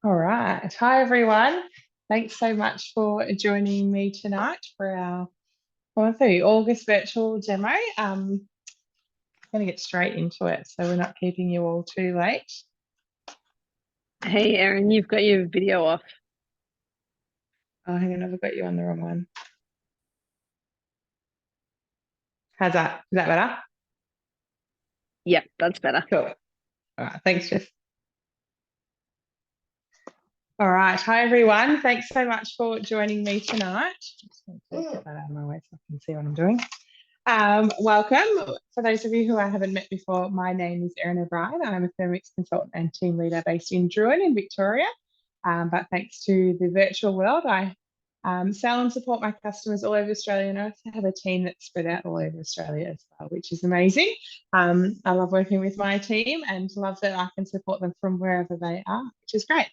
All right. Hi, everyone. Thanks so much for joining me tonight for our August virtual demo. I'm going to get straight into it so we're not keeping you all too late. Hey, Erin, you've got your video off. Oh, hang on, I've got you on the wrong one. How's that? Is that better? Yep, that's better. Cool. All right. Thanks, Jeff. All right. Hi, everyone. Thanks so much for joining me tonight. Just going to get that out of my way so I can see what I'm doing. Welcome. For those of you who I haven't met before, my name is Erin O'Brien. I'm a Thermomix consultant and team leader based in Druin in Victoria. But thanks to the virtual world, I sell and support my customers all over Australia, and I also have a team that's spread out all over Australia as well, which is amazing. I love working with my team and love that I can support them from wherever they are, which is great.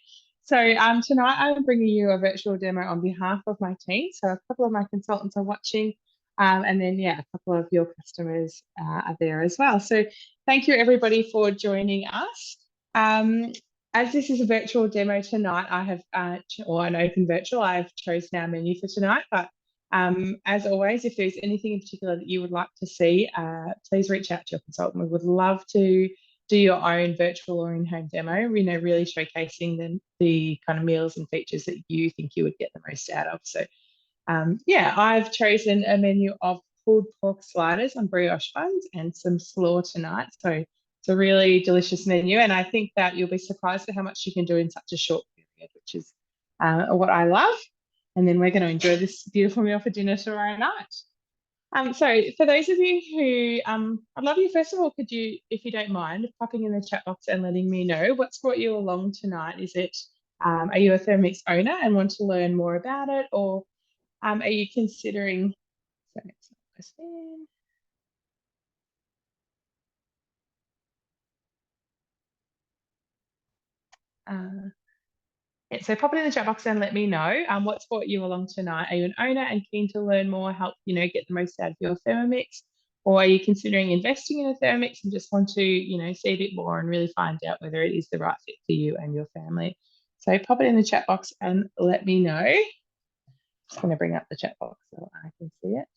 So tonight I'm bringing you a virtual demo on behalf of my team. So a couple of my consultants are watching. And then, a couple of your customers are there as well. So thank you, everybody, for joining us. As this is a virtual demo tonight, I have, or an open virtual, I've chosen our menu for tonight. But as always, if there's anything in particular that you would like to see, please reach out to your consultant. We would love to do your own virtual or in-home demo, really showcasing the kind of meals and features that you think you would get the most out of. So I've chosen a menu of pulled pork sliders on brioche buns and some slaw tonight. So it's a really delicious menu, and I think that you'll be surprised at how much you can do in such a short period, which is what I love. And then we're going to enjoy this beautiful meal for dinner tomorrow night. So for those of you who, I'd love you, first of all, could you, if you don't mind, popping in the chat box and letting me know what's brought you along tonight? Is it, are you a Thermomix owner and want to learn more about it, or are you considering, so it's not so pop it in the chat box and let me know what's brought you along tonight. Are you an owner and keen to learn more, help get the most out of your Thermomix? Or are you considering investing in a Thermomix and just want to see a bit more and really find out whether it is the right fit for you and your family? So pop it in the chat box and let me know. Just going to bring up the chat box so I can see it.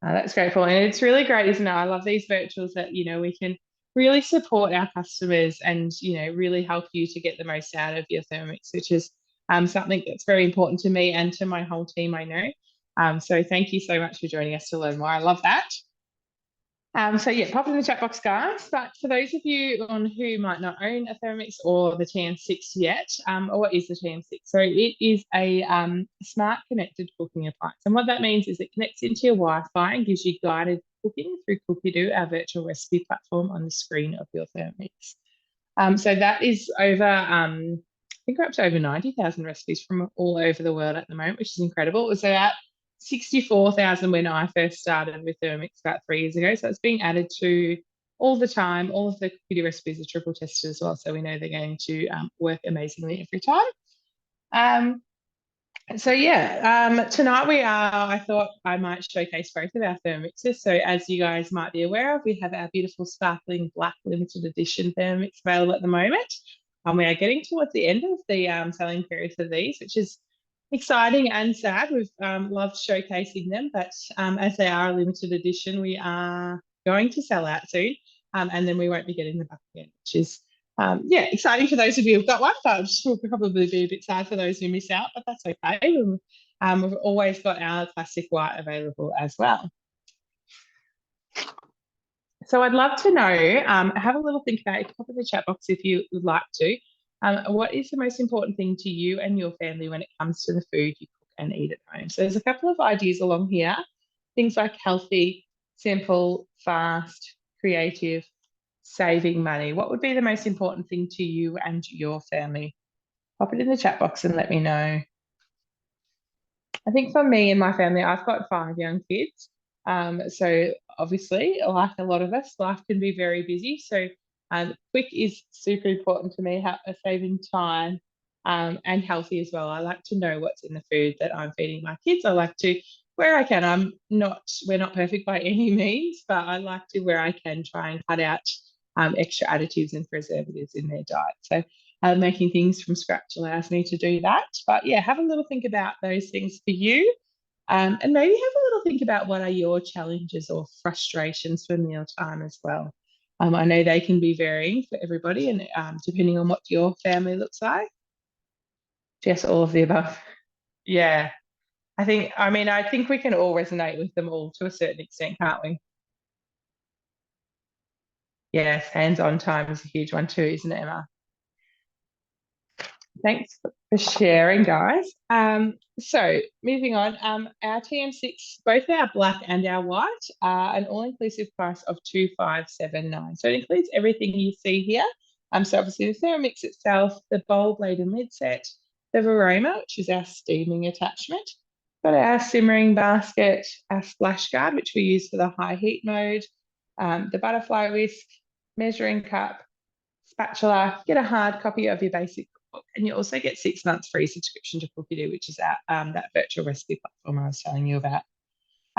That's great, Paul. And it's really great, isn't it? I love these virtuals that, we can really support our customers and, really help you to get the most out of your Thermomix, which is something that's very important to me and to my whole team, I know. So thank you so much for joining us to learn more. I love that. Pop in the chat box, guys. But for those of you who might not own a Thermomix or the TM6 yet, or what is the TM6? So it is a smart connected cooking appliance. And what that means is it connects into your Wi-Fi and gives you guided cooking through Cookie-Doo, our virtual recipe platform on the screen of your Thermomix. So that is over, I think we're up to over 90,000 recipes from all over the world at the moment, which is incredible. It was about 64,000 when I first started with Thermomix about 3 years ago. So it's being added to all the time. All of the cookie recipes are triple tested as well. So we know they're going to work amazingly every time. Tonight I thought I might showcase both of our Thermomixes. So as you guys might be aware of, we have our beautiful sparkling black limited edition Thermomix available at the moment. We are getting towards the end of the selling period for these, which is exciting and sad. We've loved showcasing them, but as they are a limited edition, we are going to sell out soon, and then we won't be getting them back again, which is exciting for those of you who've got one, but will probably be a bit sad for those who miss out, but that's okay. We've always got our classic white available as well. So I'd love to know, have a little think about it, pop in the chat box if you would like to. What is the most important thing to you and your family when it comes to the food you cook and eat at home? So there's a couple of ideas along here, things like healthy, simple, fast, creative, saving money. What would be the most important thing to you and your family? Pop it in the chat box and let me know. I think for me and my family, I've got 5 young kids. So obviously, like a lot of us, life can be very busy. So quick is super important to me, saving time and healthy as well. I like to know what's in the food that I'm feeding my kids. I like to, where I can, we're not perfect by any means, but I like to, where I can, try and cut out extra additives and preservatives in their diet. So making things from scratch allows me to do that. But yeah, have a little think about those things for you. And maybe have a little think about what are your challenges or frustrations for mealtime as well. I know they can be varying for everybody and depending on what your family looks like. Just all of the above. Yeah. I think we can all resonate with them all to a certain extent, can't we? Yes, hands-on time is a huge one too, isn't it, Emma? Thanks for sharing, guys. So moving on, our TM6, both our black and our white, are an all-inclusive price of $2,579. So it includes everything you see here. So obviously the Thermomix itself, the bowl, blade, and lid set, the Varoma, which is our steaming attachment, got our simmering basket, our splash guard, which we use for the high heat mode, the butterfly whisk, measuring cup, spatula, get a hard copy of your basic cookbook, and you also get 6 months free subscription to Cookie which is that virtual recipe platform I was telling you about.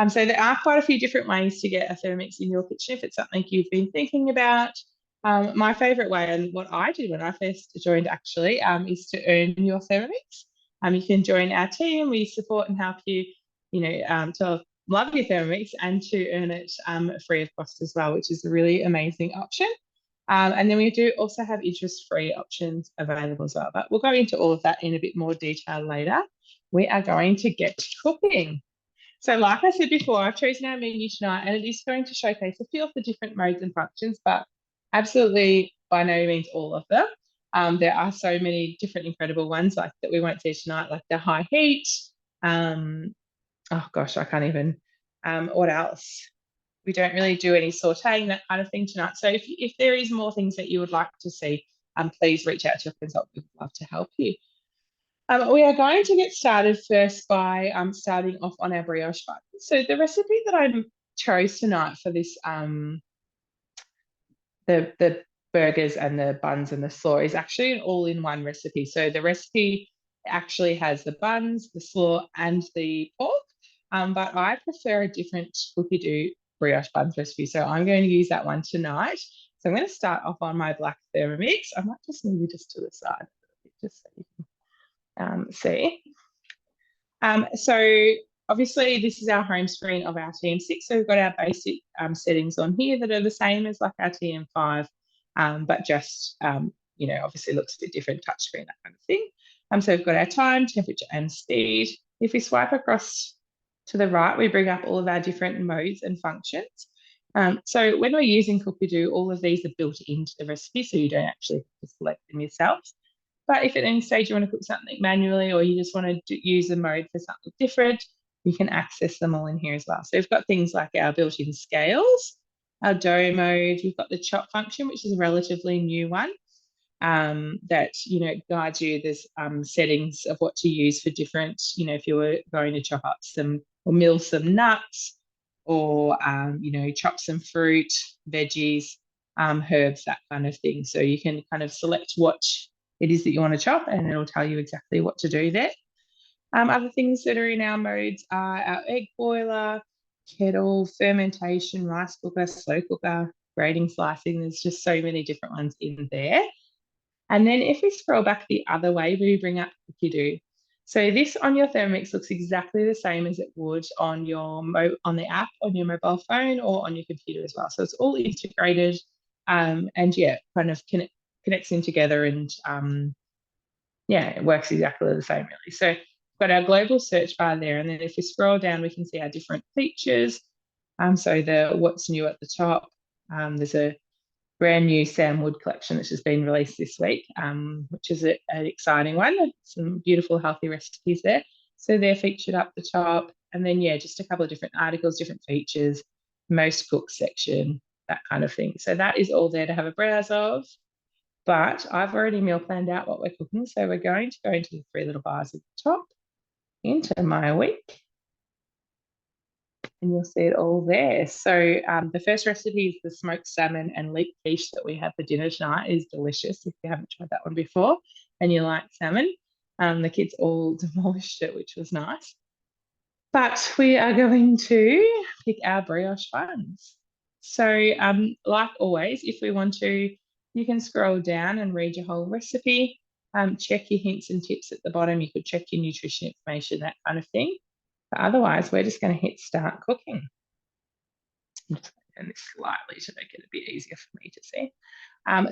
So there are quite a few different ways to get a Thermomix in your kitchen if it's something you've been thinking about. My favourite way, and what I did when I first joined actually, is to earn your Thermomix. You can join our team. We support and help you, to love your Thermomix and to earn it free of cost as well, which is a really amazing option. And then we do also have interest-free options available as well. But we'll go into all of that in a bit more detail later. We are going to get to cooking. So like I said before, I've chosen our menu tonight, and it is going to showcase a few of the different modes and functions, but absolutely by no means all of them. There are so many different incredible ones like that we won't see tonight, like the high heat. Oh gosh, I can't even. What else? We don't really do any sauteing, that kind of thing tonight. So if there is more things that you would like to see, please reach out to your consultant. We'd love to help you. We are going to get started first by starting off on our brioche bun. So the recipe that I chose tonight for this, the burgers and the buns and the slaw is actually an all-in-one recipe. So the recipe actually has the buns, the slaw, and the pork. But I prefer a different cookie brioche buns recipe. So I'm going to use that one tonight. So I'm going to start off on my black Thermomix. I might just move you just to the side, just so you can see. So obviously this is our home screen of our TM6. So we've got our basic settings on here that are the same as like our TM5, but just, obviously looks a bit different, touchscreen, that kind of thing. So we've got our time, temperature, and speed. If we swipe across to the right, we bring up all of our different modes and functions. So when we're using Cookie, all of these are built into the recipe, so you don't actually have to select them yourself. But if at any stage you want to cook something manually or you just want to use the mode for something different, you can access them all in here as well. So we've got things like our built-in scales, our dough mode, we've got the chop function, which is a relatively new one. That guides you. There's settings of what to use for different, if you were going to chop up some or mill some nuts or chop some fruit, veggies, herbs, that kind of thing. So you can kind of select what it is that you want to chop and it'll tell you exactly what to do there. Other things that are in our modes are our egg boiler, kettle, fermentation, rice cooker, slow cooker, grating, slicing. There's just so many different ones in there. And then if we scroll back the other way, we bring up Cookie. So this on your Thermomix looks exactly the same as it would on the app, on your mobile phone or on your computer as well. So it's all integrated and kind of connects in together and it works exactly the same really. So we've got our global search bar there, and then if we scroll down, we can see our different features. So the what's new at the top, there's a brand new Sam Wood collection that's just been released this week, which is an exciting one. Some beautiful, healthy recipes there. So they're featured up the top. And then, just a couple of different articles, different features, most cooked section, that kind of thing. So that is all there to have a browse of. But I've already meal planned out what we're cooking. So we're going to go into the 3 little bars at the top, into my week. And you'll see it all there. So the first recipe is the smoked salmon and leek quiche that we have for dinner tonight. It is delicious if you haven't tried that one before and you like salmon. The kids all demolished it, which was nice. But we are going to pick our brioche buns. So like always, if we want to, you can scroll down and read your whole recipe, check your hints and tips at the bottom. You could check your nutrition information, that kind of thing. But otherwise, we're just going to hit start cooking. I'm just going to turn this slightly to make it a bit easier for me to see.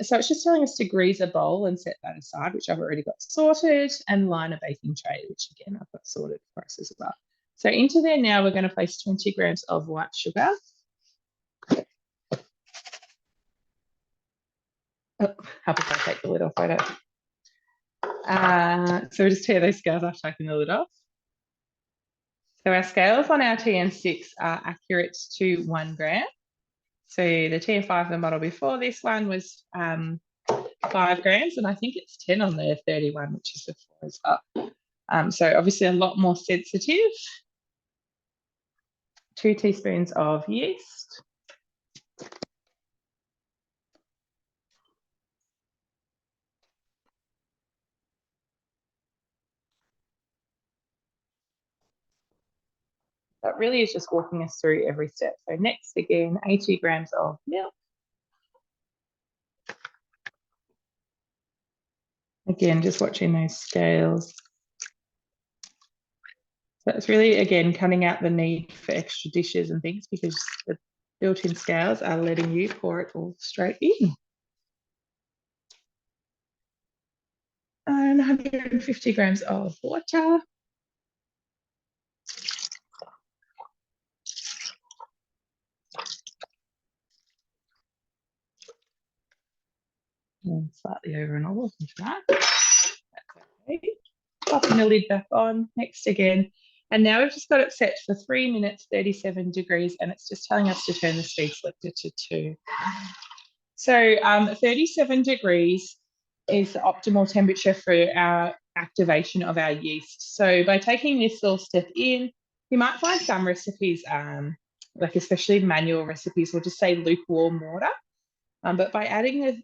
So it's just telling us to grease a bowl and set that aside, which I've already got sorted, and line a baking tray, which again, I've got sorted for us as well. So into there now, we're going to place 20 grams of white sugar. Oh, help if I take the lid off, won't it? So we just tear those scales after taking the lid off. So our scales on our TM6 are accurate to 1 gram. So the TM5, the model before this one, was 5 grams, and I think it's 10 on the 31, which is before as well. So obviously a lot more sensitive. 2 teaspoons of yeast. That really is just walking us through every step. So next, again, 80 grams of milk. Again, just watching those scales. So it's really, again, cutting out the need for extra dishes and things because the built-in scales are letting you pour it all straight in. And 150 grams of water. And slightly over and over into that. That's okay. Popping the lid back on. Next again. And now we've just got it set for 3 minutes, 37 degrees, and it's just telling us to turn the speed selector to 2. So 37 degrees is the optimal temperature for our activation of our yeast. So by taking this little step in, you might find some recipes, like especially manual recipes, will just say lukewarm water. But by adding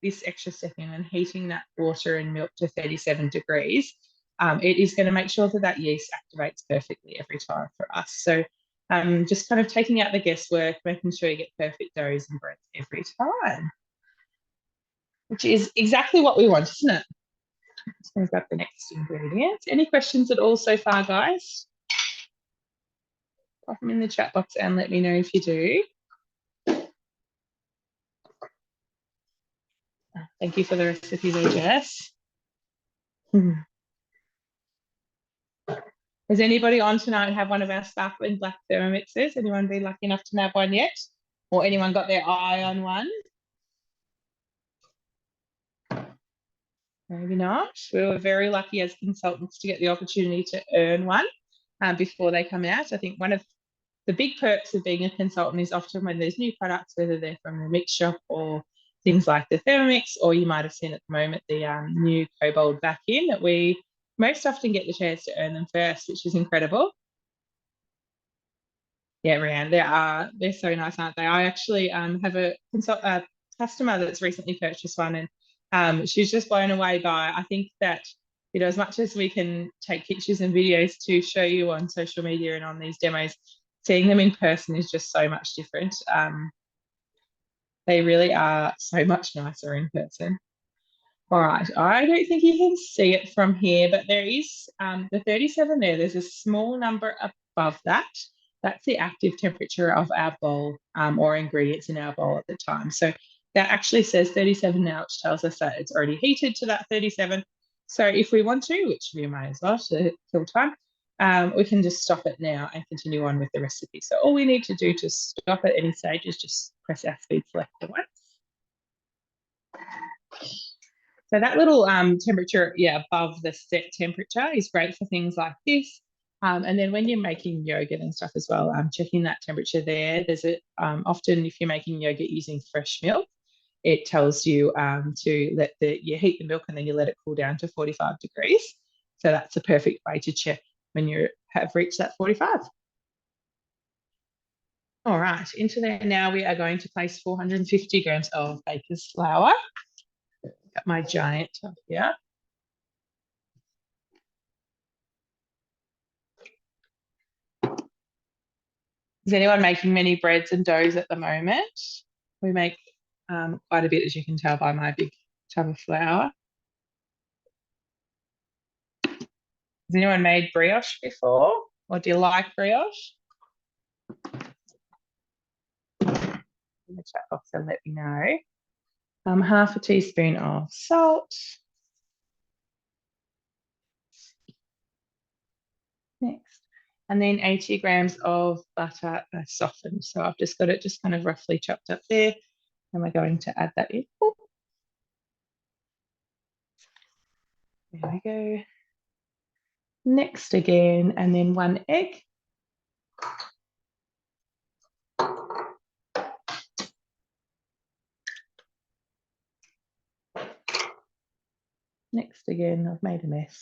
this extra step in and heating that water and milk to 37 degrees, it is going to make sure that that yeast activates perfectly every time for us. So just kind of taking out the guesswork, making sure you get perfect doughs and breads every time, which is exactly what we want, isn't it? Just going to grab the next ingredients. Any questions at all so far, guys? Pop them in the chat box and let me know if you do. Thank you for the recipe there, Jess. Has anybody on tonight have one of our sparkling black Thermomixes? Anyone been lucky enough to have one yet? Or anyone got their eye on one? Maybe not. We were very lucky as consultants to get the opportunity to earn one before they come out. I think one of the big perks of being a consultant is often when there's new products, whether they're from the mix shop or things like the Thermomix, or you might have seen at the moment the new Kobold vacuum, that we most often get the chance to earn them first, which is incredible. Yeah, Rhiannon, they're so nice, aren't they? I actually have a customer that's recently purchased one, and she's just blown away by. I think that, you know, as much as we can take pictures and videos to show you on social media and on these demos, seeing them in person is just so much different. They really are so much nicer in person. All right, I don't think you can see it from here, but there is the 37 there. There's a small number above that. That's the active temperature of our bowl or ingredients in our bowl at the time. So that actually says 37 now, which tells us that it's already heated to that 37. So if we want to, which we may as well to kill time, we can just stop it now and continue on with the recipe. So all we need to do to stop at any stage is just press our speed selector once. So that little temperature, above the set temperature is great for things like this. And then when you're making yogurt and stuff as well, checking that temperature there. There's often if you're making yogurt using fresh milk, it tells you to you heat the milk and then you let it cool down to 45 degrees. So that's a perfect way to check when you have reached that 45. All right, into there now we are going to place 450 grams of baker's flour. Got my giant tub here. Is anyone making many breads and doughs at the moment? We make quite a bit, as you can tell by my big tub of flour. Has anyone made brioche before? Or do you like brioche? In the chat box and let me know. Half a teaspoon of salt. Next. And then 80 grams of butter softened. So I've just got it just kind of roughly chopped up there. And we're going to add that in. Ooh. There we go. Next again, and then 1 egg. Next again, I've made a mess.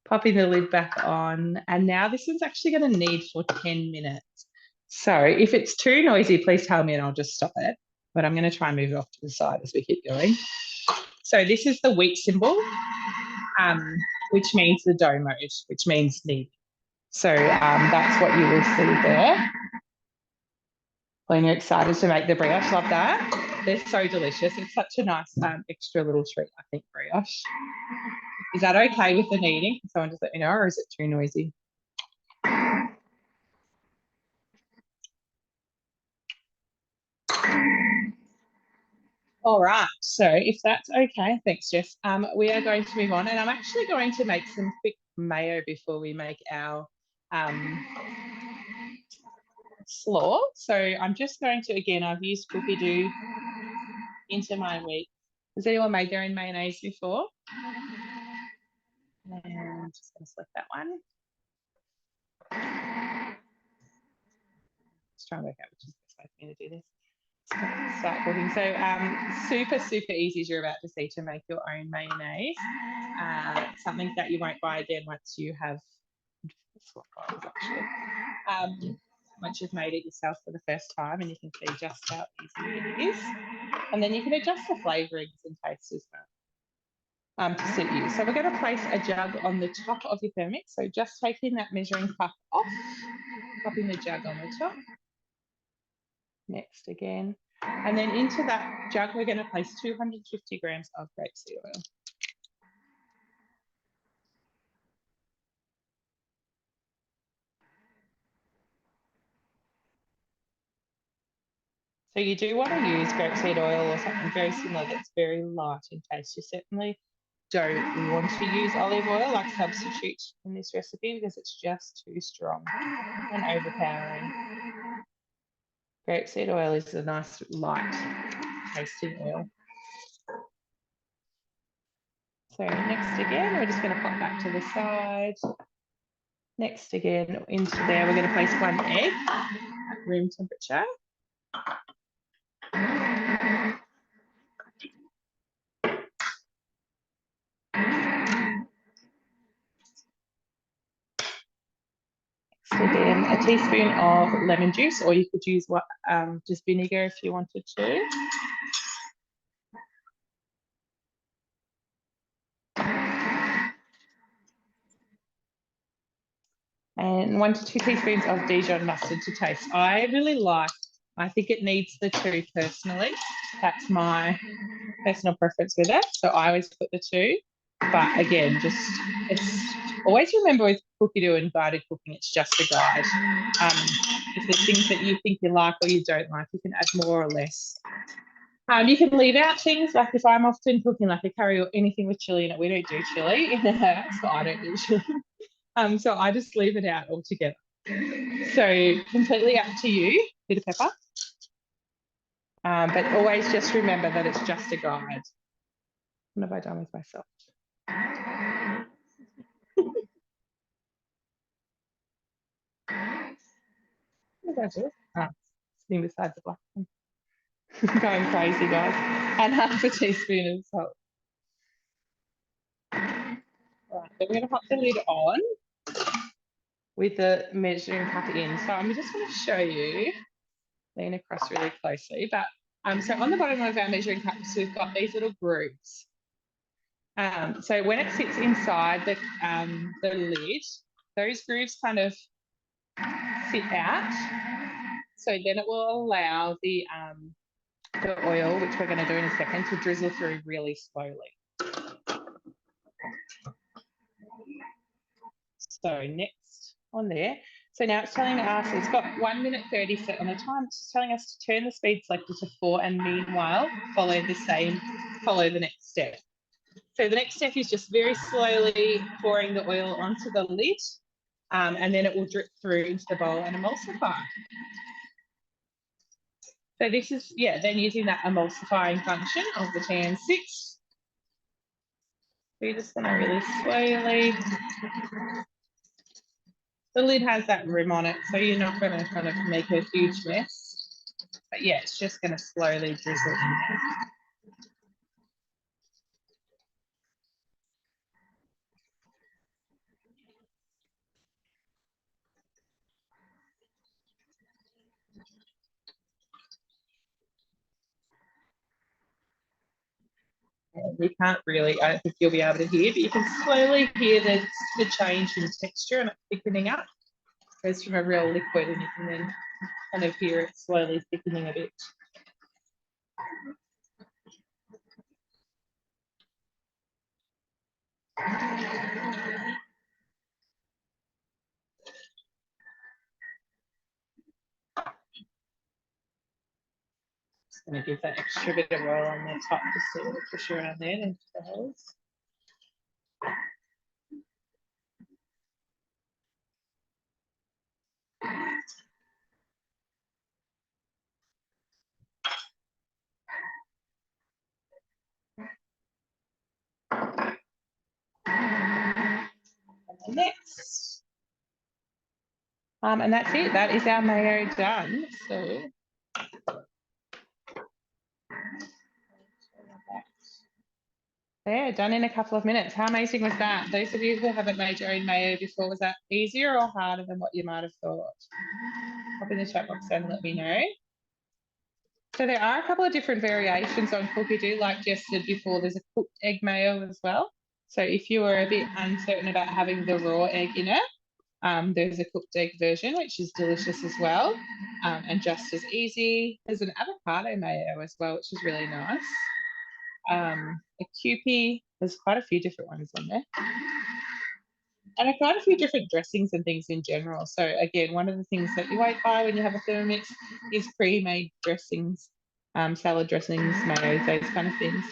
Popping the lid back on, and now this one's actually going to need for 10 minutes. So if it's too noisy, please tell me and I'll just stop it. But I'm going to try and move it off to the side as we keep going. So this is the wheat symbol, which means the dough mode, which means knead. So that's what you will see there. When you're excited to make the brioche, love that. They're so delicious. It's such a nice extra little treat, I think, brioche. Is that okay with the kneading? Someone just let me know, or is it too noisy? All right, so if that's okay, thanks, Jess. We are going to move on, and I'm actually going to make some quick mayo before we make our slaw. So I'm just going to, again, I've used cookie dough into my wheat. Has anyone made their own mayonnaise before? And just going to select that one. Just trying to work out which is the best way for me to do this. Start cooking. So super easy, as you're about to see, to make your own mayonnaise. Something that you won't buy again once you have once you've made it yourself for the first time, and you can see just how easy it is. And then you can adjust the flavourings and tastes as well to suit you. So we're going to place a jug on the top of your Thermomix. So just taking that measuring cup off, popping the jug on the top. Next again. And then into that jug, we're going to place 250 grams of grapeseed oil. So you do want to use grapeseed oil or something very similar that's very light in taste. You certainly don't want to use olive oil like substitute in this recipe because it's just too strong and overpowering. Grapeseed oil is a nice light tasting oil. So next again, we're just going to pop back to the side. Next again, into there, we're going to place 1 egg at room temperature. Next again, a teaspoon of lemon juice, or you could use just vinegar if you wanted to. And 1 to 2 teaspoons of Dijon mustard to taste. I think it needs the 2 personally. That's my personal preference with it. So I always put the 2. But again, always remember with cookie dough and guided cooking, it's just a guide. If there's things that you think you like or you don't like, you can add more or less. You can leave out things, like if I'm often cooking like a curry or anything with chili in it, we don't do chili in the house, so I don't do chili. So I just leave it out altogether. So completely up to you, bit of pepper. But always just remember that it's just a guide. What have I done with myself? Sitting beside the black one. Going crazy, guys. And half a teaspoon of salt. Right, then we're going to pop the lid on with the measuring cup in. So I'm just going to show you, lean across really closely. But so on the bottom of our measuring cups, we've got these little grooves. So when it sits inside the lid, those grooves kind of sit out So then it will allow the oil, which we're going to do in a second, to drizzle through really slowly. So next on there. So now it's telling us it's got 1 minute 30 set on the time. It's just telling us to turn the speed selector to 4 and meanwhile follow the next step. So the next step is just very slowly pouring the oil onto the lid, and then it will drip through into the bowl and emulsify. So this is, then using that emulsifying function of the TM6. We're just going to really slowly. The lid has that rim on it, so you're not going to kind of make a huge mess. But yeah, it's just going to slowly drizzle in there. You can't really, I don't think you'll be able to hear, but you can slowly hear the change in texture and it's thickening up. It goes from a real liquid and you can then kind of hear it slowly thickening a bit. Just going to give that extra bit of oil on the top just so it'll push around there into the holes. And next. And that's it. That is our mayo done. So there, done in a couple of minutes. How amazing was that? Those of you who haven't made your own mayo before, was that easier or harder than what you might have thought? Pop in the chat box and let me know. So there are a couple of different variations on Cookidoo, like Jess said before, there's a cooked egg mayo as well. So if you were a bit uncertain about having the raw egg in it, there's a cooked egg version, which is delicious as well, and just as easy. There's an avocado mayo as well, which is really nice. A Kewpie, there's quite a few different ones on there. And quite a few different dressings and things in general. So again, one of the things that you won't buy when you have a Thermomix is pre-made dressings, salad dressings, mayos, those kind of things.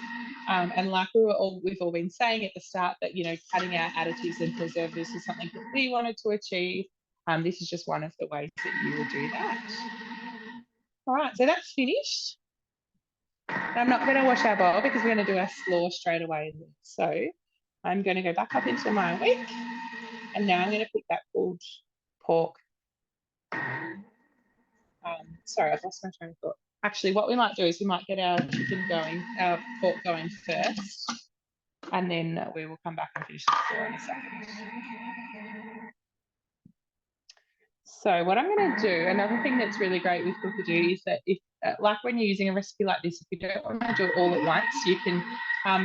And like we've all been saying at the start that, you know, cutting out additives and preservatives is something that we wanted to achieve. This is just one of the ways that you will do that. All right, so that's finished. I'm not going to wash our bowl because we're going to do our slaw straight away. So I'm going to go back up into my wick, and now I'm going to pick that pulled pork. Sorry, I've lost my train of thought. Actually, what we might do is we might get our chicken going, our pork going first, and then we will come back and finish the slaw in a second. So what I'm going to do, another thing that's really great with Cookidoo is that if, like when you're using a recipe like this, if you don't want to do it all at once, you can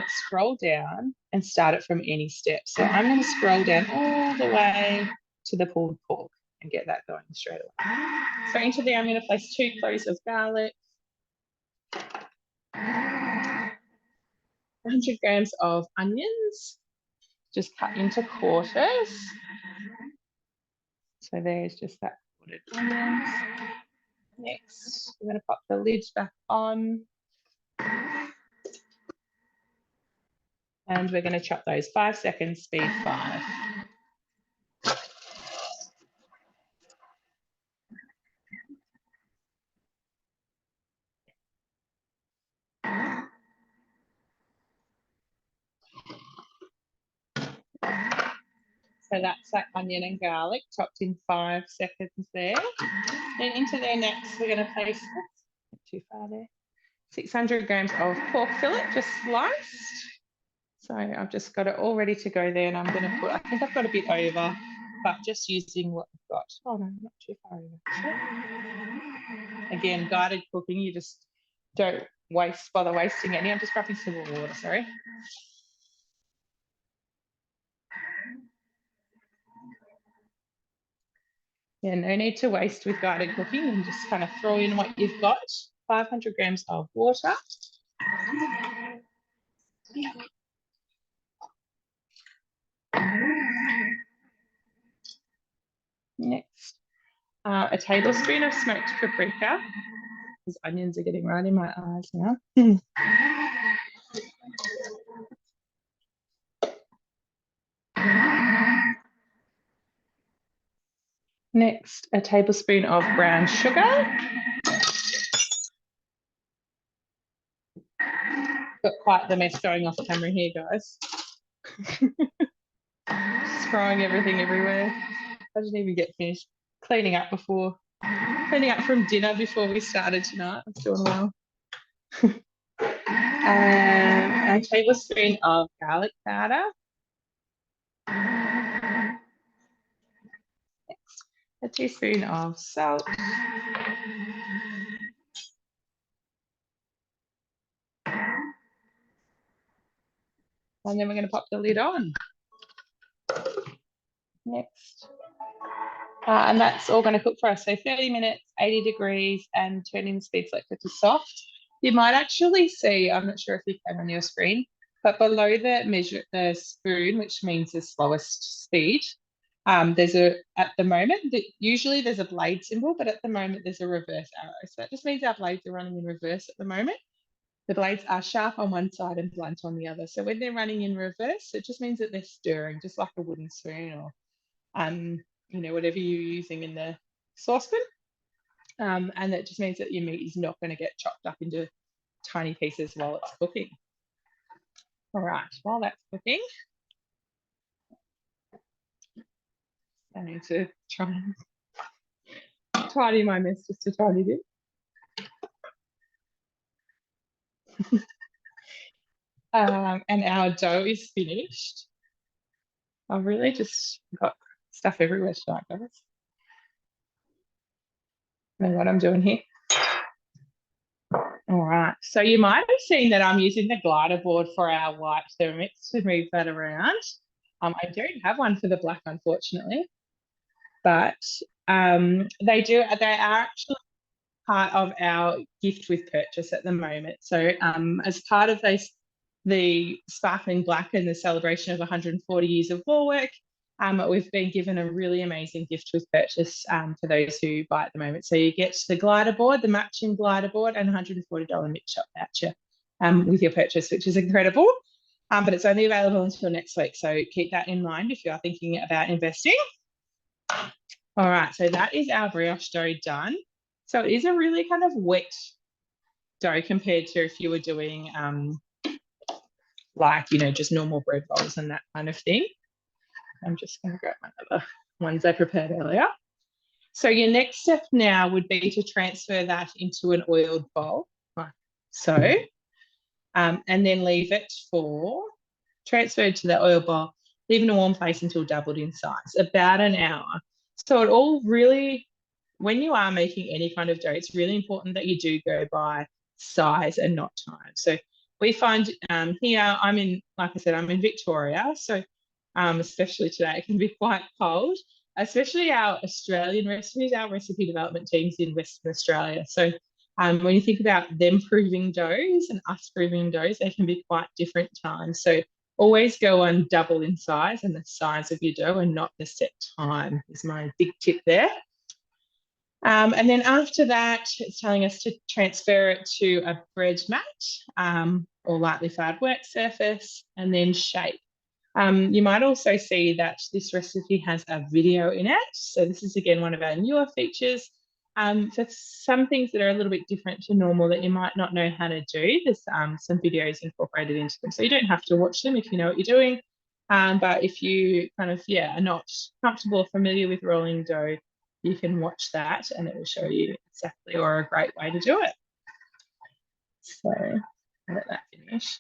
scroll down and start it from any step. So I'm going to scroll down all the way to the pulled pork and get that going straight away. So into there, I'm going to place 2 cloves of garlic, 100 grams of onions, just cut into quarters. So there's just that quartered onions. Next, we're going to pop the lid back on. And we're going to chop those 5 seconds, speed 5. So that's that onion and garlic chopped in 5 seconds there. Then into there next, we're going to place, not too far there, 600 grams of pork fillet, just sliced. So I've just got it all ready to go there, and I'm going to put, I think I've got a bit over, but just using what I've got. Oh no, not too far over. Again, guided cooking, you just don't bother wasting any. I'm just grabbing some more water, sorry. Yeah, no need to waste with guided cooking, and just kind of throw in what you've got. 500 grams of water. Next, a tablespoon of smoked paprika. These onions are getting right in my eyes now. Next, a tablespoon of brown sugar. Got quite the mess going off camera here, guys. Just throwing everything everywhere. I didn't even get finished cleaning up from dinner before we started tonight. I'm doing well. A tablespoon of garlic powder. Next, a teaspoon of salt. And then we're going to pop the lid on. Next. And that's all going to cook for us. So 30 minutes, 80 degrees, and turning the speed selector to soft. You might actually see, I'm not sure if you can on your screen, but below the spoon, which means the slowest speed, at the moment, usually there's a blade symbol, but at the moment there's a reverse arrow. So that just means our blades are running in reverse at the moment. The blades are sharp on one side and blunt on the other. So when they're running in reverse, it just means that they're stirring, just like a wooden spoon or, whatever you're using in the saucepan. And that just means that your meat is not going to get chopped up into tiny pieces while it's cooking. All right, while that's cooking, I need to try and tidy my mess just a tiny bit. And our dough is finished. I've really just got stuff everywhere tonight, guys. I know what I'm doing here. All right, so you might have seen that I'm using the glider board for our white Thermomix to move that around. I don't have one for the black, unfortunately, but they are actually part of our gift with purchase at the moment. So as part of the sparkling black and the celebration of 140 years of war work, we've been given a really amazing gift with purchase for those who buy at the moment. So you get the glider board, the matching glider board, and $140 mix shop voucher with your purchase, which is incredible. But it's only available until next week. So keep that in mind if you are thinking about investing. All right, so that is our brioche dough done. So it is a really kind of wet dough compared to if you were doing just normal bread rolls and that kind of thing. I'm just going to grab my other ones I prepared earlier. So your next step now would be to transfer that into an oiled bowl, like so, and then leave it transferred to the oil bowl, leave in a warm place until doubled in size, about an hour. So it all really, when you are making any kind of dough, it's really important that you do go by size and not time. So we find here, like I said, I'm in Victoria. So especially today, it can be quite cold, especially our Australian recipes, our recipe development teams in Western Australia. So when you think about them proving doughs and us proving doughs, they can be quite different times. So always go on double in size and the size of your dough and not the set time is my big tip there. And then after that, it's telling us to transfer it to a bread mat or lightly floured work surface and then shape. You might also see that this recipe has a video in it. So this is, again, one of our newer features. For some things that are a little bit different to normal that you might not know how to do, there's some videos incorporated into them. So you don't have to watch them if you know what you're doing. But if you kind of, are not comfortable or familiar with rolling dough, you can watch that and it will show you exactly or a great way to do it. So I'll let that finish.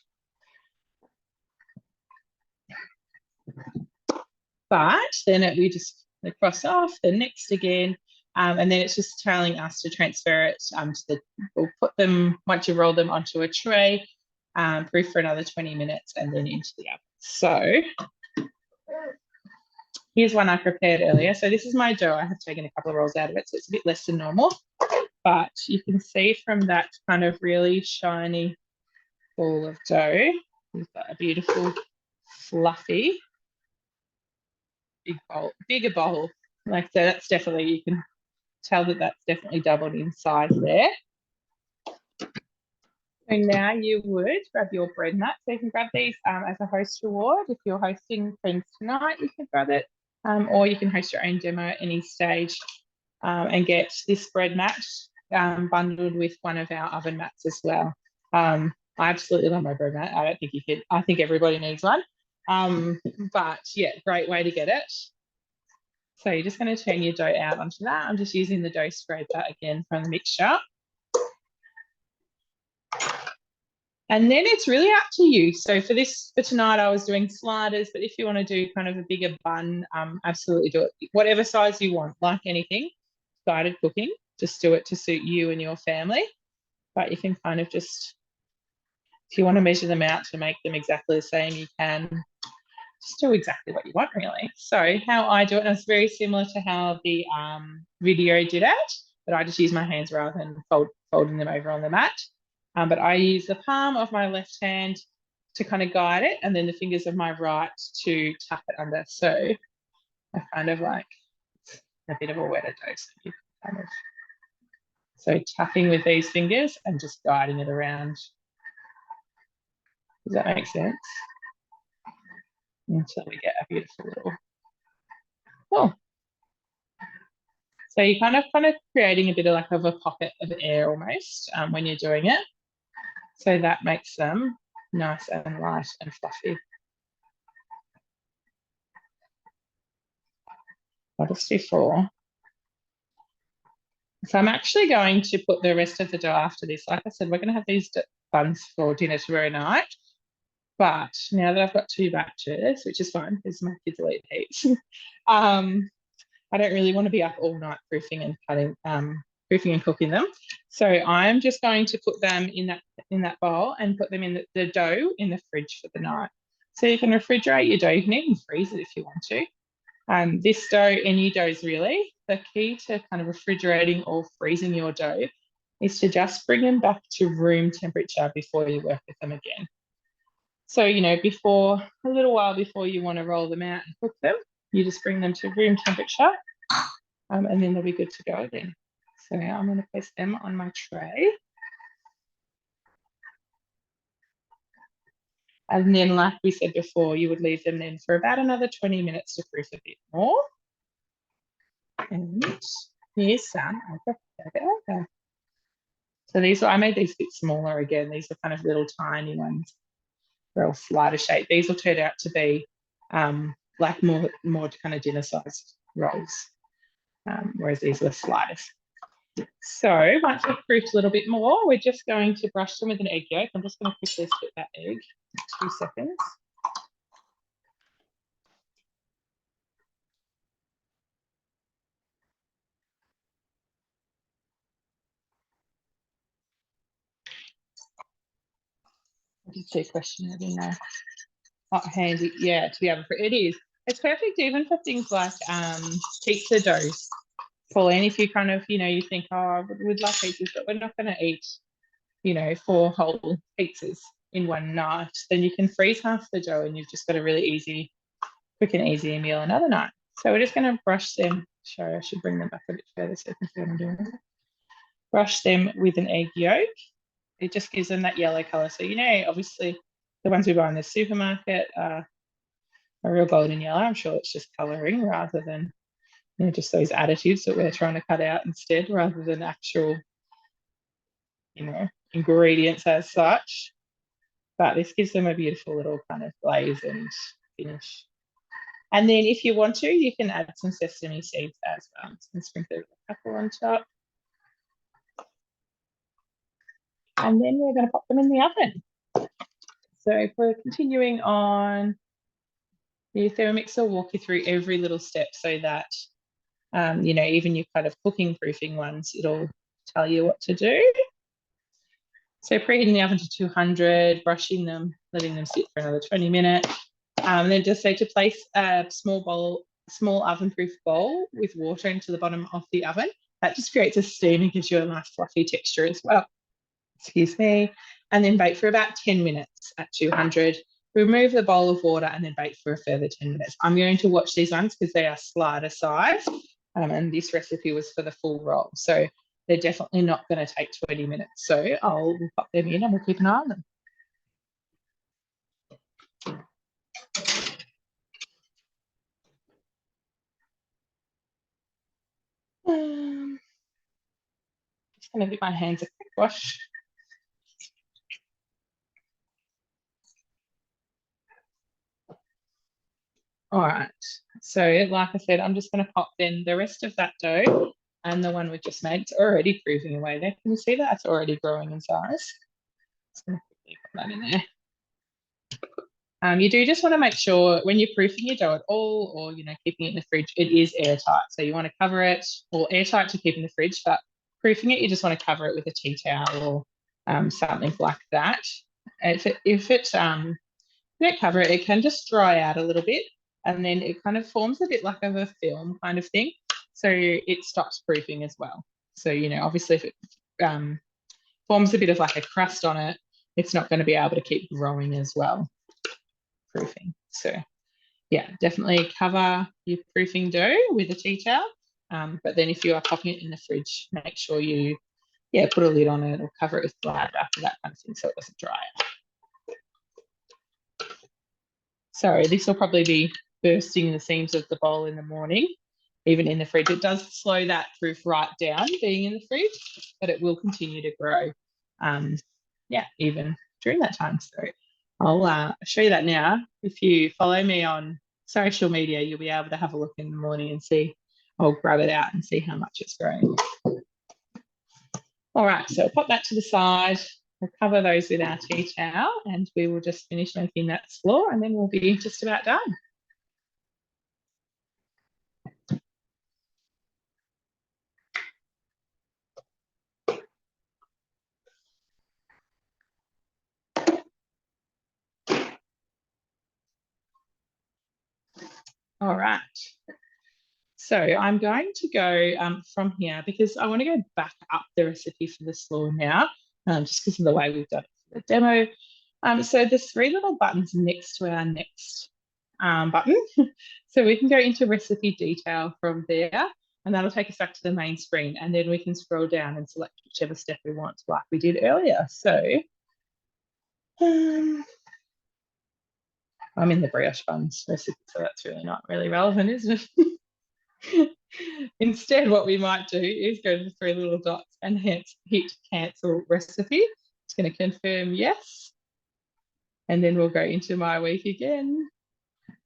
But then we just cross off the next again, and then it's just telling us to transfer it we'll put them, once you roll them, onto a tray, proof for another 20 minutes and then into the oven. So here's one I prepared earlier. So this is my dough. I have taken a couple of rolls out of it, so it's a bit less than normal. But you can see from that kind of really shiny ball of dough, we've got a beautiful, fluffy, bigger bowl. Like so, that's definitely, you can tell that that's definitely doubled in size there. So now you would grab your bread nut. So you can grab these as a host reward. If you're hosting friends tonight, you can grab it, or you can host your own demo at any stage and get this bread mat bundled with one of our oven mats as well. I absolutely love my bread mat. I don't think you could. I think everybody needs one. But yeah, great way to get it. So you're just going to turn your dough out onto that. I'm just using the dough scraper again from the mixture. And then it's really up to you. So for tonight, I was doing sliders, but if you want to do kind of a bigger bun, absolutely do it. Whatever size you want, like anything, guided cooking, just do it to suit you and your family. But you can kind of just, if you want to measure them out to make them exactly the same, you can just do exactly what you want, really. So how I do it, and it's very similar to how the video did it, but I just use my hands rather than folding them over on the mat. But I use the palm of my left hand to kind of guide it, and then the fingers of my right to tuck it under. So I kind of like a bit of a wetter dough. So, kind of, so tucking with these fingers and just guiding it around. Does that make sense? Until we get a beautiful little ball. So you're kind of creating a bit of a pocket of air almost when you're doing it. So that makes them nice and light and fluffy. I'll just do 4. So I'm actually going to put the rest of the dough after this. Like I said, we're going to have these buns for dinner tomorrow night. But now that I've got 2 batches, which is fine because my kids will eat heaps, I don't really want to be up all night proofing and cutting, proofing and cooking them. So I'm just going to put them in that bowl and put them in the dough in the fridge for the night. So you can refrigerate your dough. You can even freeze it if you want to. This dough, any doughs really, the key to kind of refrigerating or freezing your dough is to just bring them back to room temperature before you work with them again. So, a little while before you want to roll them out and cook them, you just bring them to room temperature and then they'll be good to go again. So now I'm going to place them on my tray. And then, like we said before, you would leave them then for about another 20 minutes to proof a bit more. And here's some. Okay. So I made these a bit smaller again. These are kind of little tiny ones. They're all slider shape. These will turn out to be like more kind of dinner sized rolls, whereas these were sliders. So once we've proofed a little bit more, we're just going to brush them with an egg yolk. I'm just going to quickly split that egg in 2 seconds. I did see a question in there. Hot handy, yeah, to be able to, it is. It's perfect even for things like pizza doughs. Pauline, if you kind of, you think, oh, I would like pizzas, but we're not going to eat, 4 whole pizzas in one night, then you can freeze half the dough and you've just got a really quick and easy meal another night. So we're just going to brush them. Sorry, I should bring them back a bit further so you can see what I'm doing. Brush them with an egg yolk. It just gives them that yellow color. So, obviously the ones we buy in the supermarket are a real golden yellow. I'm sure it's just coloring rather than, just those additives that we're trying to cut out instead, rather than actual, ingredients as such. But this gives them a beautiful little kind of glaze and finish. And then if you want to, you can add some sesame seeds as well. And sprinkle a couple on top. And then we're going to pop them in the oven. So if we're continuing on, the Thermomix will walk you through every little step so that, even your kind of cooking proofing ones, it'll tell you what to do. So preheating the oven to 200, brushing them, letting them sit for another 20 minutes. And then just say to place a small bowl small oven-proof bowl with water into the bottom of the oven. That just creates a steam and gives you a nice fluffy texture as well. Excuse me. And then bake for about 10 minutes at 200. Remove the bowl of water and then bake for a further 10 minutes. I'm going to watch these ones because they are slider size, and this recipe was for the full roll. So they're definitely not going to take 20 minutes. So I'll pop them in and we'll keep an eye on them. Just going to give my hands a quick wash. All right, so like I said, I'm just going to pop then the rest of that dough and the one we just made. It's already proving away there. Can you see that? It's already growing in size. Just going to quickly put that in there. You do just want to make sure when you're proofing your dough at all, or keeping it in the fridge, it is airtight. So you want to cover it, or airtight to keep in the fridge, but proofing it, you just want to cover it with a tea towel or something like that. If it don't cover it, it can just dry out a little bit, and then it kind of forms a bit like of a film kind of thing. So it stops proofing as well. So obviously if it forms a bit of like a crust on it, it's not going to be able to keep growing as well. Proofing. So yeah, definitely cover your proofing dough with a tea towel. But then if you are popping it in the fridge, make sure you put a lid on it or cover it with glad wrap or that kind of thing so it doesn't dry out. Sorry, this will probably be bursting the seams of the bowl in the morning, even in the fridge. It does slow that proof right down being in the fridge, but it will continue to grow even during that time. So I'll show you that now. If you follow me on social media, you'll be able to have a look in the morning and see. I'll grab it out and see how much it's growing. All right, so I'll pop that to the side. We'll cover those with our tea towel and we will just finish making that slaw and then we'll be just about done. All right. So I'm going to go from here because I want to go back up the recipe for the slaw now, just because of the way we've done it for the demo. So there's 3 little buttons next to our next button. So we can go into recipe detail from there, and that'll take us back to the main screen, and then we can scroll down and select whichever step we want, like we did earlier. So I'm in the brioche buns recipe, so that's not really relevant, is it? Instead, what we might do is go to the 3 little dots and hit cancel recipe. It's going to confirm yes. And then we'll go into my week again.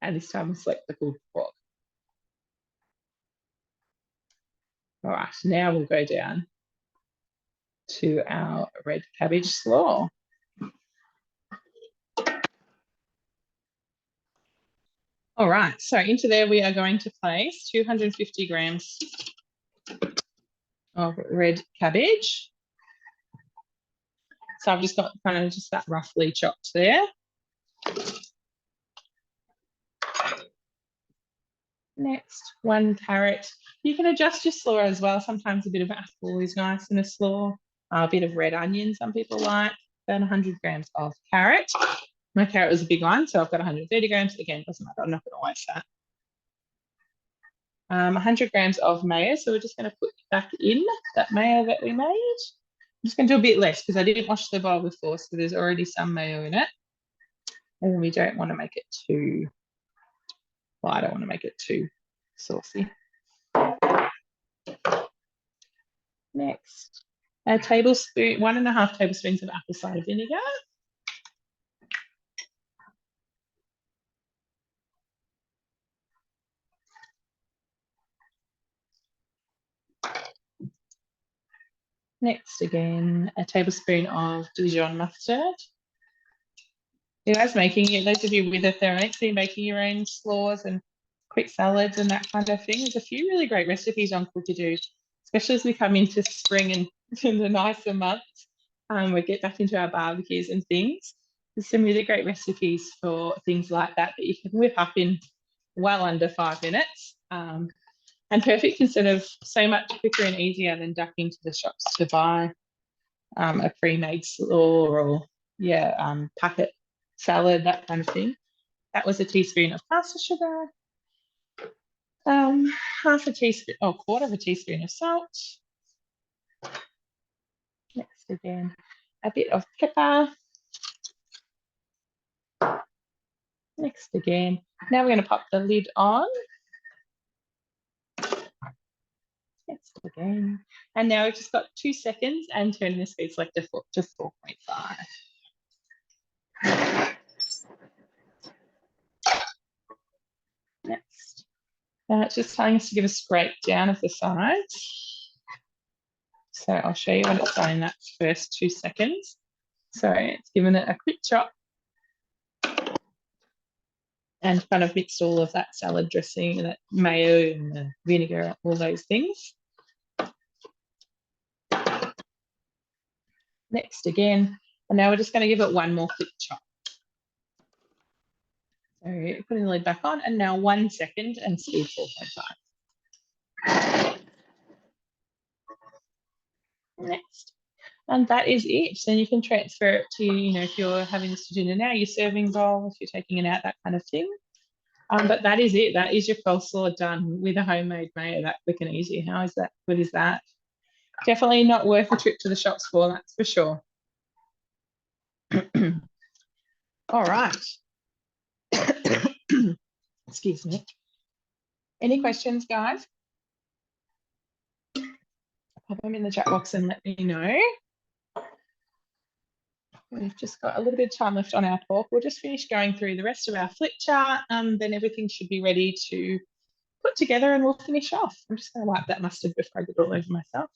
And this time we'll select the pulled pork. All right, now we'll go down to our red cabbage slaw. All right, so into there we are going to place 250 grams of red cabbage. So I've just got kind of just that roughly chopped there. Next, 1 carrot. You can adjust your slaw as well. Sometimes a bit of apple is nice in a slaw. A bit of red onion, some people like. About 100 grams of carrot. My carrot was a big one, so I've got 130 grams. Again, doesn't matter, I'm not going to waste that. 100 grams of mayo, so we're just going to put back in that mayo that we made. I'm just going to do a bit less because I didn't wash the bowl before, so there's already some mayo in it. And we don't want to make it too, well, I don't want to make it too saucy. Next, a tablespoon, 1.5 tablespoons of apple cider vinegar. Next, again, a tablespoon of Dijon mustard. You guys making it, those of you with a Thermomix, you're making your own slaws and quick salads and that kind of thing. There's a few really great recipes on Cook-a-Do, especially as we come into spring and in the nicer months. We get back into our barbecues and things. There's some really great recipes for things like that that you can whip up in well under 5 minutes, and perfect instead of so much quicker and easier than ducking to the shops to buy a pre-made slaw or packet salad, that kind of thing. That was a teaspoon of caster sugar, half a teaspoon or quarter of a teaspoon of salt. Next again, a bit of pepper. Next again. Now we're going to pop the lid on. Next again. And now we've just got 2 seconds and turning the speed selector to 4.5. Next. Now it's just telling us to give a scrape down of the sides. So I'll show you when it's done in that first 2 seconds. So it's given it a quick chop and kind of mixed all of that salad dressing and that mayo and the vinegar, all those things. Next again, and now we're just going to give it one more quick chop. So putting the lid back on, and now 1 second and speed 4.5. Next. And that is it. So you can transfer it to, if you're having this for dinner now, your serving bowl, if you're taking it out, that kind of thing. But that is it. That is your coleslaw done with a homemade mayo, that quick and easy. How is that? What is that? Definitely not worth a trip to the shops for, that's for sure. All right. Excuse me. Any questions, guys? Pop them in the chat box and let me know. We've just got a little bit of time left on our talk. We'll just finish going through the rest of our flip chart. Then everything should be ready to put together and we'll finish off. I'm just going to wipe that mustard before I get it all over myself.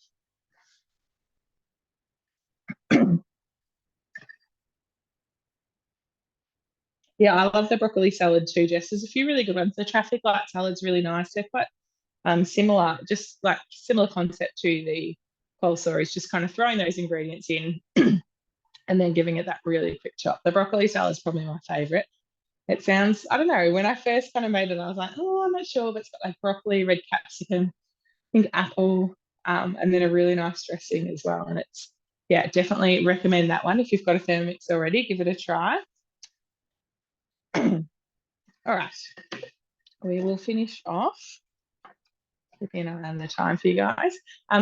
Yeah, I love the broccoli salad too, Jess. There's a few really good ones. The traffic light salad's really nice. They're quite similar, just like similar concept to the coleslaw, is just kind of throwing those ingredients in and then giving it that really quick chop. The broccoli salad is probably my favorite. It sounds, I don't know, when I first kind of made it, I was like, oh, I'm not sure, but it's got like broccoli, red capsicum, I think apple, and then a really nice dressing as well. And it's, yeah, definitely recommend that one. If you've got a Thermomix already, give it a try. All right, we will finish off. Keeping an eye on the time for you guys.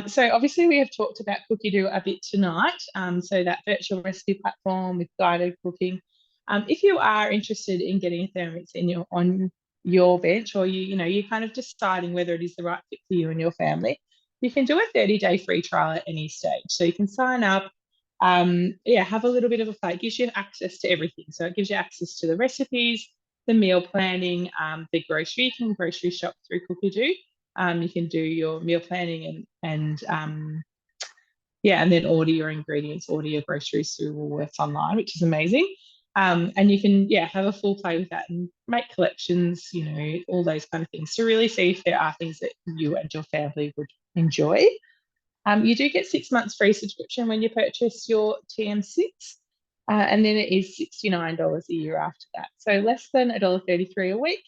So obviously we have talked about Cookie-Doo a bit tonight. So that virtual recipe platform with guided cooking. If you are interested in getting a Thermomix on your bench, or you're kind of deciding whether it is the right fit for you and your family, you can do a 30-day free trial at any stage. So you can sign up, have a little bit of a play. It gives you access to everything. So it gives you access to the recipes, the meal planning, the grocery. You can grocery shop through Cookie-Doo. You can do your meal planning and then order your ingredients, order your groceries through Woolworths online, which is amazing. And you can, have a full play with that and make collections, all those kind of things to really see if there are things that you and your family would enjoy. You do get 6 months free subscription when you purchase your TM6, and then it is $69 a year after that. So less than $1.33 a week.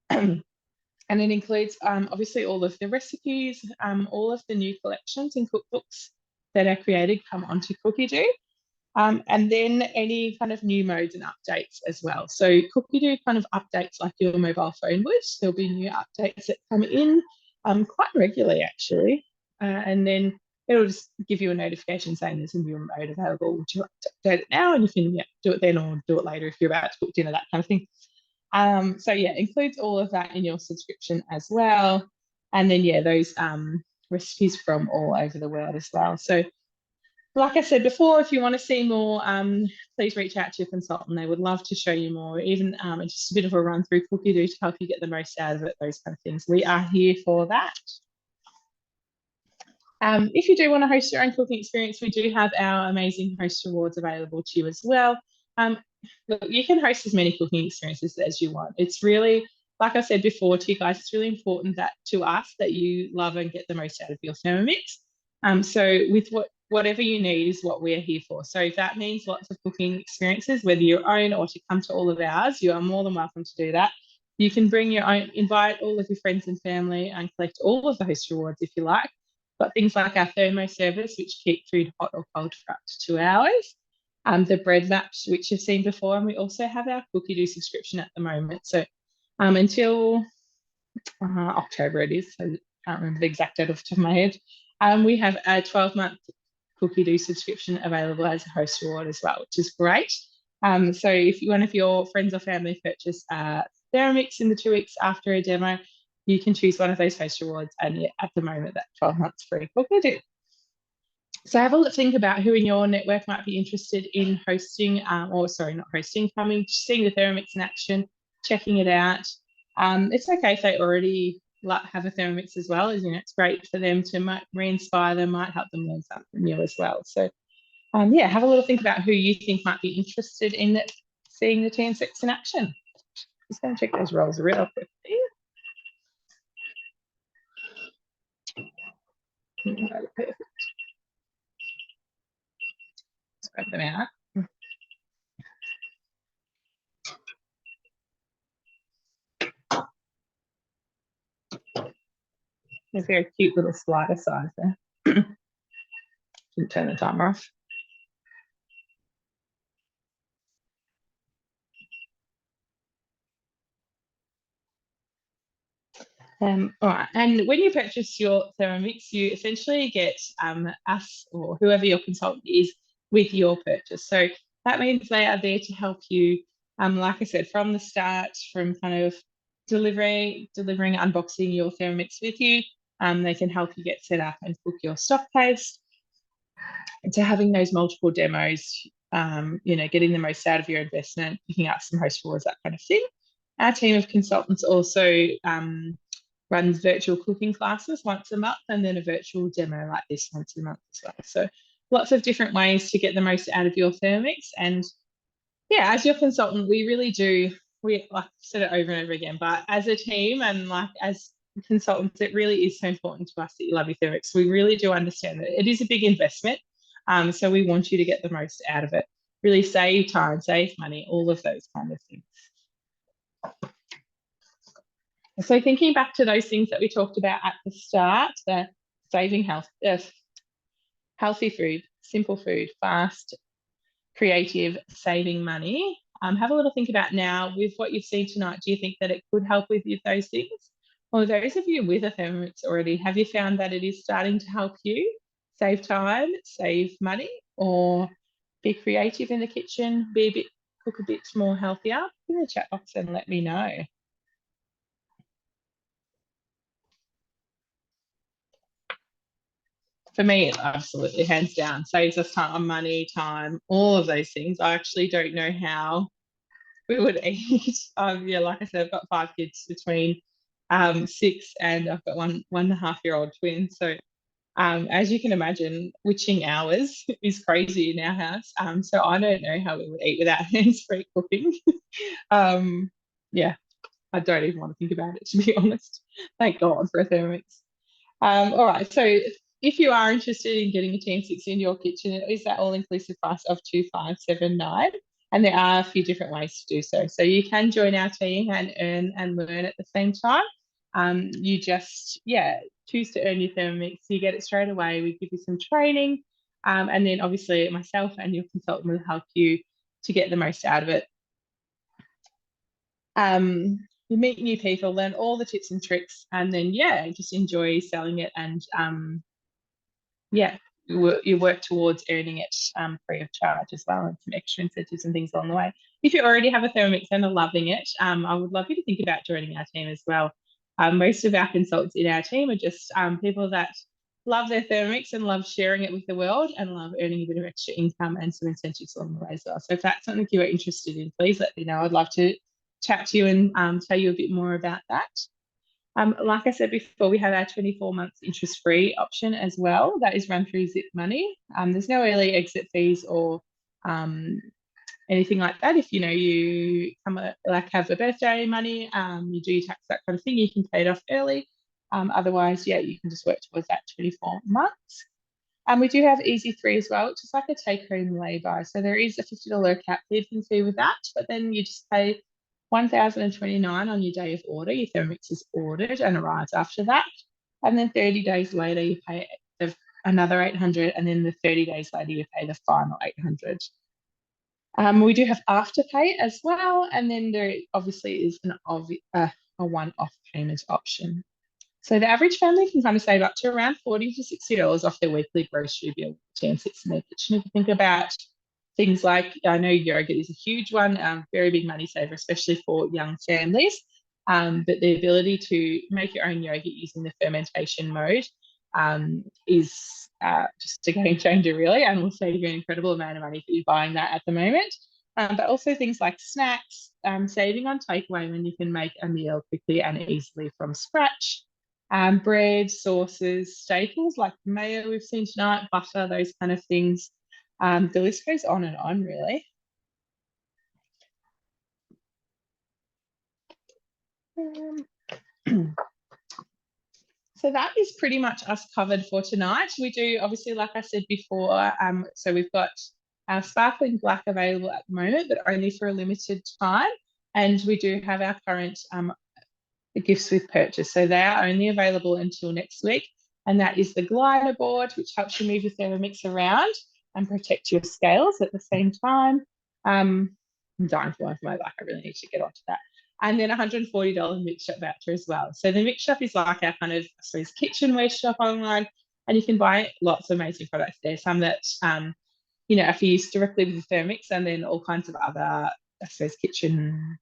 And it includes, obviously, all of the recipes, all of the new collections and cookbooks that are created come onto Cookie-Doo, and then any kind of new modes and updates as well. So Cookie-Doo kind of updates like your mobile phone would. There'll be new updates that come in quite regularly, actually. And then it'll just give you a notification saying there's a new mode available. Would you like to update it now? And you can do it then or do it later if you're about to cook dinner, that kind of thing. So includes all of that in your subscription as well. And then, those recipes from all over the world as well. So like I said before, if you want to see more, please reach out to your consultant. They would love to show you more, even just a bit of a run through Cookie-Doo to help you get the most out of it, those kind of things. We are here for that. If you do want to host your own cooking experience, we do have our amazing host rewards available to you as well. Look, you can host as many cooking experiences as you want. It's really, like I said before to you guys, it's really important that to us that you love and get the most out of your Thermomix. So with whatever you need is what we're here for. So if that means lots of cooking experiences, whether your own or to come to all of ours, you are more than welcome to do that. You can bring your own, invite all of your friends and family and collect all of the host rewards if you like. Got things like our thermo service, which keep food hot or cold for up to 2 hours. The bread maps, which you've seen before, and we also have our cookie do subscription at the moment. So until October it is, so I can't remember the exact date off the top of my head. We have a 12-month cookie do subscription available as a host reward as well, which is great. So if one of your friends or family purchase Thermomix in the 2 weeks after a demo, you can choose one of those host rewards, and at the moment that 12 months free cookie do. So have a think about who in your network might be interested in hosting, or sorry, not hosting, seeing the Thermomix in action, checking it out. It's okay if they already have a Thermomix as well. You know, it's great for them to re-inspire them, might help them learn something new as well. So yeah, have a little think about who you think might be interested in seeing the TM6 in action. Just going to check those rolls real quickly. Perfect. Spread them out. They're very cute little slider size there. Didn't turn the timer off. All right, and when you purchase your Thermomix, you essentially get us or whoever your consultant is with your purchase. So that means they are there to help you, like I said, from the start, from kind of delivering, unboxing your Thermomix with you. They can help you get set up and cook your stock case. And to having those multiple demos, you know, getting the most out of your investment, picking up some host rewards, that kind of thing. Our team of consultants also runs virtual cooking classes once a month, and then a virtual demo like this once a month as well. So lots of different ways to get the most out of your Thermomix. And yeah, as your consultant, we really do, like I've said it over and over again, but as a team and like as consultants, it really is so important to us that you love your Thermomix. We really do understand that it is a big investment. So we want you to get the most out of it. Really save time, save money, all of those kind of things. So thinking back to those things that we talked about at the start, the saving healthy food, simple food, fast, creative, saving money. Have a little think about now with what you've seen tonight. Do you think that it could help with those things? Or those of you with a Thermomix already, have you found that it is starting to help you save time, save money, or be creative in the kitchen, cook a bit more healthier? In the chat box and let me know. For me, it absolutely, hands down, saves us time, money, time, all of those things. I actually don't know how we would eat. Yeah, like I said, I've got 5 kids between 6 and I've got one and a half year old twin. So as you can imagine, witching hours is crazy in our house. So I don't know how we would eat without hands-free cooking. Yeah, I don't even want to think about it, to be honest. Thank God for a Thermomix. All right, so if you are interested in getting a TM6 in your kitchen, it is that all-inclusive price of $2,579, and there are a few different ways to do so. So you can join our team and earn and learn at the same time. You just, choose to earn your Thermomix. You get it straight away. We give you some training, and then obviously myself and your consultant will help you to get the most out of it. You meet new people, learn all the tips and tricks, and then just enjoy selling it, and you work towards earning it free of charge as well, and some extra incentives and things along the way. If you already have a Thermomix and are loving it, I would love you to think about joining our team as well. Most of our consultants in our team are just people that love their Thermomix and love sharing it with the world and love earning a bit of extra income and some incentives along the way as well. So if that's something you are interested in, please let me know. I'd love to chat to you and tell you a bit more about that. Like I said before, we have our 24 months interest-free option as well. That is run through Zip Money. There's no early exit fees or anything like that. If you have a birthday money, you do tax, that kind of thing, you can pay it off early. Otherwise, you can just work towards that 24 months. We do have Easy 3 as well, which is like a take-home lay-by. So there is a $50 cap leading fee with that, but then you just pay $1,029 on your day of order. Your Thermomix is ordered and arrives after that. And then 30 days later, you pay another $800, and then the 30 days later, you pay the final $800. We do have Afterpay as well, and then there obviously is a one-off payment option. So the average family can kind of save up to around $40 to $60 off their weekly grocery bill, TM6 in their kitchen. If you think about things like, I know yogurt is a huge one, very big money saver, especially for young families. But the ability to make your own yogurt using the fermentation mode is just a game changer, really, and will save you an incredible amount of money if you're buying that at the moment. But also things like snacks, saving on takeaway when you can make a meal quickly and easily from scratch. Bread, sauces, staples like mayo we've seen tonight, butter, those kind of things. The list goes on and on, really. So that is pretty much us covered for tonight. We do, obviously, like I said before, so we've got our sparkling black available at the moment, but only for a limited time. And we do have our current gifts with purchase. So they are only available until next week. And that is the glider board, which helps you move your Thermomix around and protect your scales at the same time. I'm dying for one for my back. I really need to get onto that. And then $140 Mix Shop voucher as well. So the Mix Shop is like our kind of, I suppose, kitchenware shop online, and you can buy lots of amazing products there. Some that, you know, if you use directly with the Thermomix, and then all kinds of other, I suppose, kitchen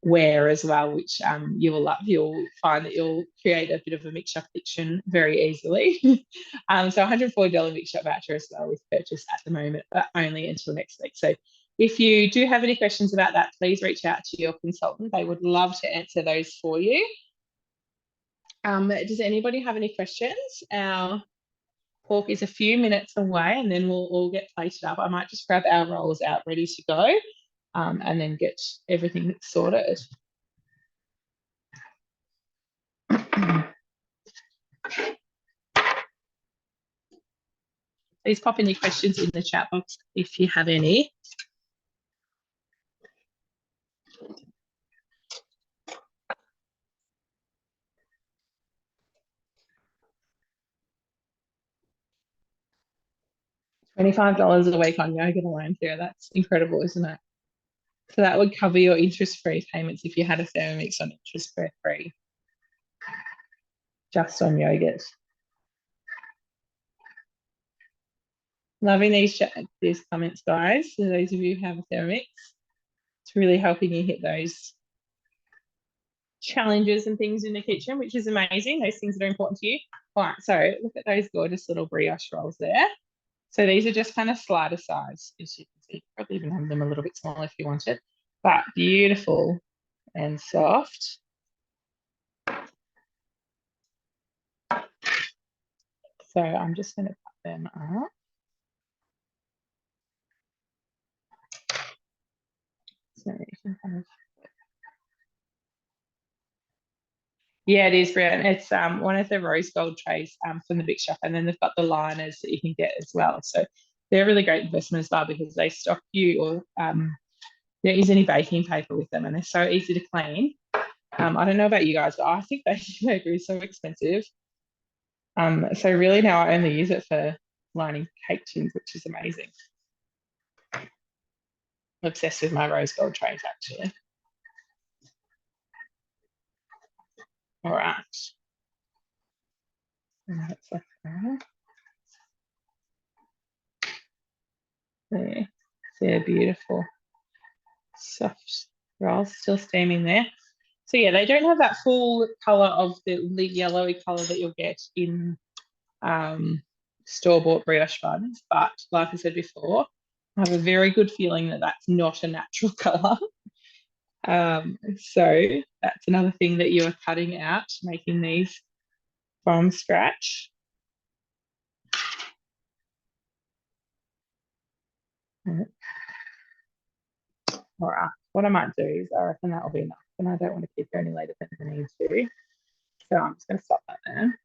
wear as well, which you will love. You'll find that you'll create a bit of a Mix Shop kitchen very easily. So $140 Mix Shop voucher as well with purchase at the moment, but only until next week. So if you do have any questions about that, please reach out to your consultant. They would love to answer those for you. Does anybody have any questions? Our pork is a few minutes away, and then we'll all get plated up. I might just grab our rolls out ready to go, and then get everything sorted. Please pop any questions in the chat box if you have any. $25 a week on yogurt alone, Sarah. That's incredible, isn't it? So that would cover your interest-free payments if you had a Thermomix on interest-free, just on yogurt. Loving these comments, guys. For those of you who have a Thermomix, it's really helping you hit those challenges and things in the kitchen, which is amazing. Those things that are important to you. All right, so look at those gorgeous little brioche rolls there. So these are just kind of slider size, as you can see. Probably even have them a little bit smaller if you wanted, but beautiful and soft. So I'm just going to cut them up. So you can kind of, yeah, it is brilliant. It's one of the rose gold trays from the Big Shop, and then they've got the liners that you can get as well. So they're a really great investment as well, because they stock you, or there isn't any baking paper with them, and they're so easy to clean. I don't know about you guys, but I think baking paper is so expensive. So really now I only use it for lining cake tins, which is amazing. I'm obsessed with my rose gold trays, actually. All right. That's like that. There. They're beautiful. Soft rolls, still steaming there. So yeah, they don't have that full color of the yellowy color that you'll get in store-bought brioche buns, but like I said before, I have a very good feeling that that's not a natural color. So that's another thing that you are cutting out, making these from scratch. All right, what I might do is I reckon that will be enough, and I don't want to keep it any later than I need to. So I'm just going to stop that there.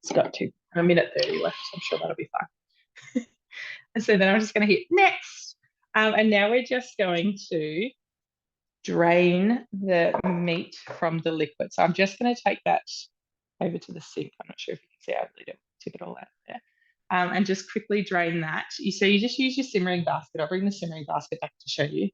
It's got a minute 30 left, so I'm sure that'll be fine. And so then I'm just going to hit next. And now we're just going to drain the meat from the liquid. So I'm just going to take that over to the sink. I'm not sure if you can see, I really don't tip it all out there. And just quickly drain that. So you just use your simmering basket. I'll bring the simmering basket back to show you.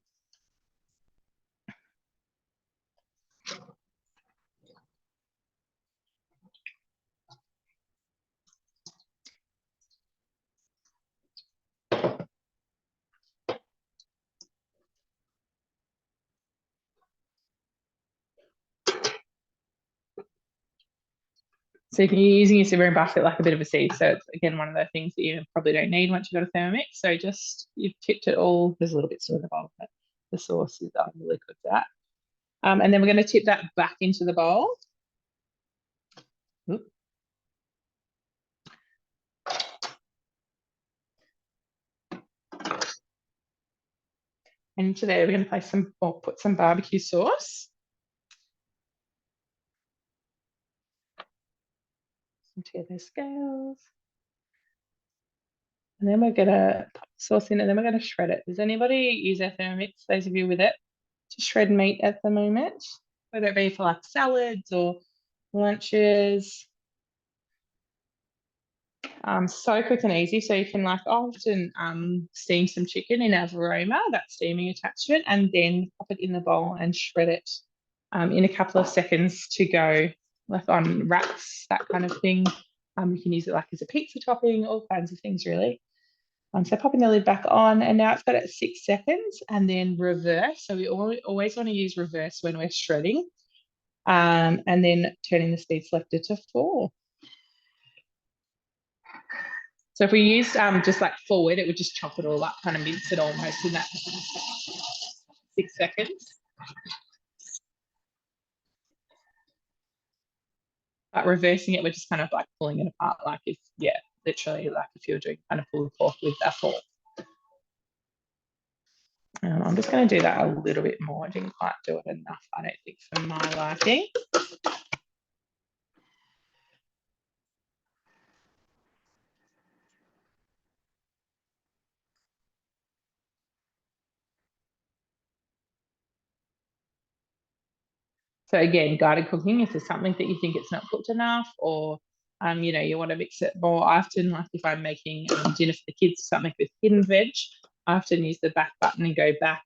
So if you're using your simmering basket like a bit of a sieve, so it's again one of the things that you probably don't need once you've got a Thermomix. So just you've tipped it all. There's a little bit still in the bowl, but the sauce is on the liquid's out. And then we're going to tip that back into the bowl. Oop. And into there, we're going to place some, or put some barbecue sauce. Tear those scales. And then we're going to put the sauce in, and then we're going to shred it. Does anybody use their Thermomix, those of you with it, to shred meat at the moment? Whether it be for like salads or lunches. So quick and easy. So you can like often steam some chicken in our aroma, that steaming attachment, and then pop it in the bowl and shred it in a couple of seconds to go, like on wraps, that kind of thing. You can use it like as a pizza topping, all kinds of things really. So popping the lid back on, and now it's got it at 6 seconds, and then reverse. So we always want to use reverse when we're shredding, and then turning the speed selector to 4. So if we used just like forward, it would just chop it all up, kind of mince it almost in that 6 seconds. But reversing it, we're just kind of like pulling it apart, like if, yeah, literally like if you're doing kind of pulled pork with a fork. I'm just going to do that a little bit more. I didn't quite do it enough, I don't think, for my liking. So again, guided cooking, if there's something that you think it's not cooked enough, or you know, you want to mix it more often, like if I'm making dinner for the kids, something with hidden veg, I often use the back button and go back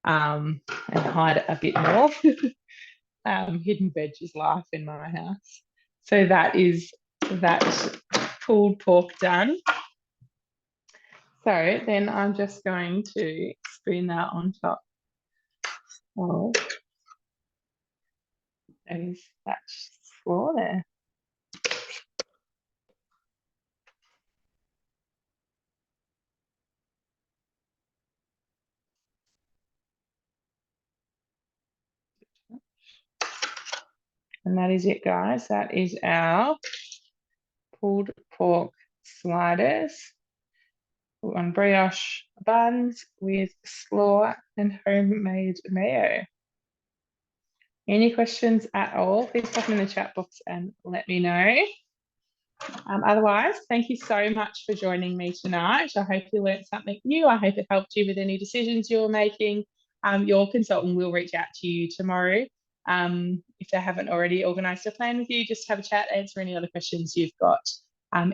and hide it a bit more. Hidden veg is life in my house. So that is that pulled pork done. So then I'm just going to spoon that on top of that slaw there. And that is it, guys. That is our pulled pork sliders on brioche buns with slaw and homemade mayo. Any questions at all, please pop them in the chat box and let me know. Otherwise, thank you so much for joining me tonight. I hope you learned something new. I hope it helped you with any decisions you're making. Your consultant will reach out to you tomorrow. If they haven't already organised a plan with you, just have a chat, answer any other questions you've got,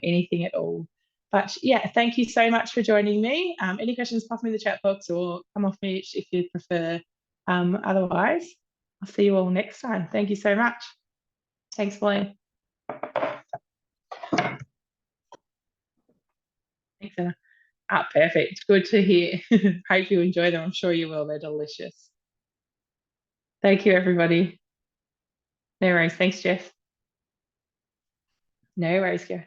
anything at all. But yeah, thank you so much for joining me. Any questions, pop them in the chat box or come off mute if you prefer. Otherwise, I'll see you all next time. Thank you so much. Thanks, Pauline. Thanks, Anna. Perfect. Good to hear. Hope you enjoy them. I'm sure you will. They're delicious. Thank you, everybody. No worries. Thanks, Jeff. No worries, Jeff.